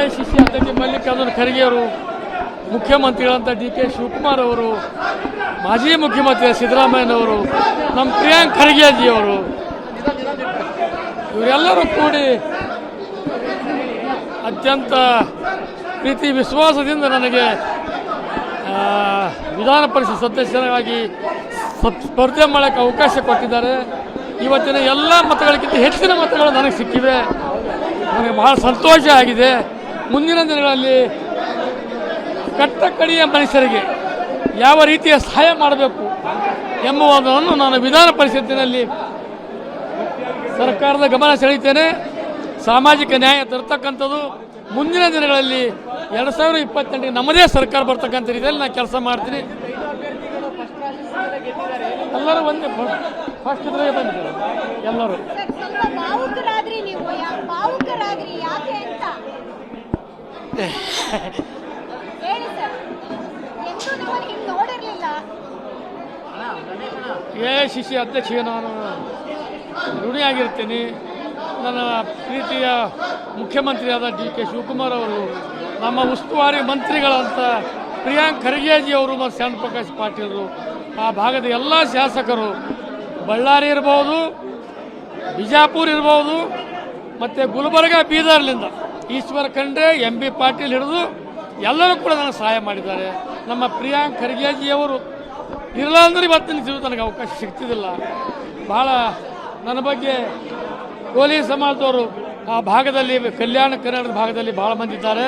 AICC ಅಧ್ಯಕ್ಷ ಮಲ್ಲಿಕಾರ್ಜುನ ಖರ್ಗೆ ಅವರು, ಮುಖ್ಯಮಂತ್ರಿಗಳಂತ ಡಿ.ಕೆ. ಶಿವಕುಮಾರ್ ಅವರು, ಮಾಜಿ ಮುಖ್ಯಮಂತ್ರಿ ಸಿದ್ದರಾಮಯ್ಯನವರು, ನಮ್ಮ ಪ್ರಿಯಾಂಕ್ ಖರ್ಗೆಜಿಯವರು, ಇವರೆಲ್ಲರೂ ಕೂಡಿ ಅತ್ಯಂತ ಪ್ರೀತಿ ವಿಶ್ವಾಸದಿಂದ ನನಗೆ ವಿಧಾನ ಪರಿಷತ್ ಸದಸ್ಯರಾಗಿ ಸ್ಪರ್ಧೆ ಮಾಡೋಕ್ಕೆ ಅವಕಾಶ ಕೊಟ್ಟಿದ್ದಾರೆ. ಇವತ್ತಿನ ಎಲ್ಲ ಮತಗಳಿಗಿಂತ ಹೆಚ್ಚಿನ ಮತಗಳು ನನಗೆ ಸಿಕ್ಕಿವೆ. ನನಗೆ ಬಹಳ ಸಂತೋಷ ಆಗಿದೆ. ಮುಂದಿನ ದಿನಗಳಲ್ಲಿ ಕಟ್ಟಕಡೆಯ ಮನುಷ್ಯರಿಗೆ ಯಾವ ರೀತಿಯ ಸಹಾಯ ಮಾಡಬೇಕು ಎಂಬುದನ್ನು ನಾನು ವಿಧಾನ ಪರಿಷತ್ತಿನಲ್ಲಿ ಸರ್ಕಾರದ ಗಮನ ಸೆಳೀತೇನೆ. ಸಾಮಾಜಿಕ ನ್ಯಾಯ ತರ್ತಕ್ಕಂಥದ್ದು ಮುಂದಿನ ದಿನಗಳಲ್ಲಿ 2028 ನಮ್ಮದೇ ಸರ್ಕಾರ ಬರ್ತಕ್ಕಂಥ ರೀತಿಯಲ್ಲಿ ನಾನು ಕೆಲಸ ಮಾಡ್ತೀನಿ. ಎಲ್ಲರೂ ಒಂದೇ ಫಸ್ಟ್ ಬಂದಿದ್ದಾರೆ ಎಲ್ಲರೂ. ಎಐಸಿಸಿ ಅಧ್ಯಕ್ಷಗೆ ನಾನು ಋಣಿಯಾಗಿರ್ತೀನಿ. ನನ್ನ ಪ್ರೀತಿಯ ಮುಖ್ಯಮಂತ್ರಿಯಾದ ಡಿ.ಕೆ. ಶಿವಕುಮಾರ್ ಅವರು, ನಮ್ಮ ಉಸ್ತುವಾರಿ ಮಂತ್ರಿಗಳಂತ ಪ್ರಿಯಾಂಕ್ ಖರ್ಗೆಜಿ ಅವರು ಮತ್ತು ಶ್ಯಾಮ್ ಪ್ರಕಾಶ್ ಪಾಟೀಲರು, ಆ ಭಾಗದ ಎಲ್ಲ ಶಾಸಕರು, ಬಳ್ಳಾರಿ ಇರ್ಬೋದು, ಬಿಜಾಪುರ ಇರ್ಬೋದು, ಮತ್ತು ಗುಲ್ಬರ್ಗ ಬೀದರ್ಲಿಂದ ಈಶ್ವರ ಖಂಡ್ರೆ, ಎಂ.ಬಿ. ಪಾಟೀಲ್ ಹಿಡಿದು ಎಲ್ಲರೂ ಕೂಡ ನನಗೆ ಸಹಾಯ ಮಾಡಿದ್ದಾರೆ. ನಮ್ಮ ಪ್ರಿಯಾಂಕ್ ಖರ್ಗೆಜಿಯವರು ಇರಲ್ಲ ಅಂದ್ರೆ ಇವತ್ತಿನ ಜೀವಿತ ನನಗೆ ಅವಕಾಶ ಸಿಗ್ತಿದ್ದಿಲ್ಲ. ಭಾಳ ನನ್ನ ಬಗ್ಗೆ ಕೋಲಿ ಸಮಾಜದವರು ಆ ಭಾಗದಲ್ಲಿ, ಕಲ್ಯಾಣ ಕರ್ನಾಟಕದ ಭಾಗದಲ್ಲಿ ಭಾಳ ಮಂದಿ ಇದ್ದಾರೆ.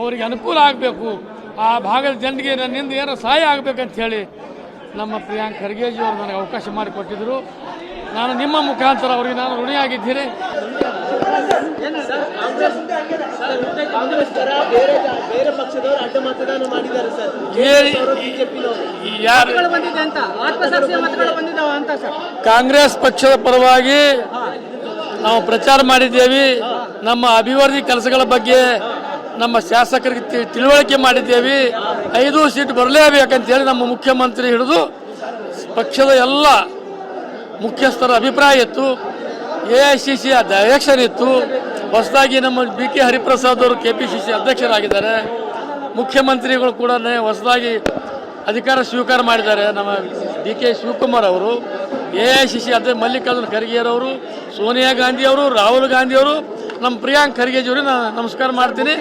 ಅವರಿಗೆ ಅನುಕೂಲ ಆಗಬೇಕು, ಆ ಭಾಗದ ಜನರಿಗೆ ನನ್ನಿಂದ ಏನೋ ಸಹಾಯ ಆಗಬೇಕಂತ ಹೇಳಿ ನಮ್ಮ ಪ್ರಿಯಾಂಕ್ ಖರ್ಗೆಜಿಯವರು ನನಗೆ ಅವಕಾಶ ಮಾಡಿಕೊಟ್ಟಿದ್ದರು. ನಾನು ನಿಮ್ಮ ಮುಖಾಂತರ ಅವರಿಗೆ ನಾನು ಋಣಿಯಾಗಿದ್ದೀನಿ. ಕಾಂಗ್ರೆಸ್ ಪಕ್ಷದ ಪರವಾಗಿ ನಾವು ಪ್ರಚಾರ ಮಾಡಿದ್ದೇವೆ. ನಮ್ಮ ಅಭಿವೃದ್ಧಿ ಕೆಲಸಗಳ ಬಗ್ಗೆ ನಮ್ಮ ಶಾಸಕರಿಗೆ ತಿಳುವಳಿಕೆ ಮಾಡಿದ್ದೇವೆ. 5 ಸೀಟ್ ಬರಲೇಬೇಕಂತೇಳಿ ನಮ್ಮ ಮುಖ್ಯಮಂತ್ರಿ ಹಿಡಿದು ಪಕ್ಷದ ಎಲ್ಲ ಮುಖ್ಯಸ್ಥರ ಅಭಿಪ್ರಾಯ ಇತ್ತು. ಎಐಸಿಸಿ ಡೈರೆಕ್ಷನ್ ಇತ್ತು. ಹೊಸದಾಗಿ ನಮ್ಮ ಬಿ.ಕೆ. ಹರಿಪ್ರಸಾದ್ ಅವರು ಕೆಪಿಸಿಸಿ ಅಧ್ಯಕ್ಷರಾಗಿದ್ದಾರೆ. ಮುಖ್ಯಮಂತ್ರಿಗಳು ಕೂಡ ಹೊಸದಾಗಿ ಅಧಿಕಾರ ಸ್ವೀಕಾರ ಮಾಡಿದ್ದಾರೆ. ನಮ್ಮ ಡಿ.ಕೆ. ಶಿವಕುಮಾರ್ ಅವರು, ಎಐಸಿಸಿ ಅಧ್ಯಕ್ಷ ಮಲ್ಲಿಕಾರ್ಜುನ ಖರ್ಗೆಯವರು, ಸೋನಿಯಾ ಗಾಂಧಿ ಅವರು, ರಾಹುಲ್ ಗಾಂಧಿ ಅವರು, ನಮ್ಮ ಪ್ರಿಯಾಂಕ್ ಖರ್ಗೆಜಿ ಅವರಿಗೆ ನಾನು ನಮಸ್ಕಾರ ಮಾಡ್ತೀನಿ.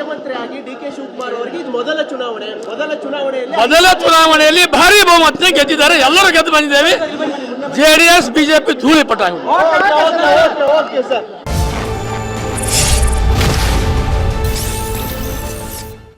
ಮೊದಲ ಚುನಾವಣೆಯಲ್ಲಿ ಭಾರಿ ಬಹುಮತ ಗೆದ್ದಿದ್ದಾರೆ. ಎಲ್ಲರೂ ಗೆದ್ದು ಬಂದಿದ್ದೇವೆ. JDS BJP ಧೂಳಿಪಟ.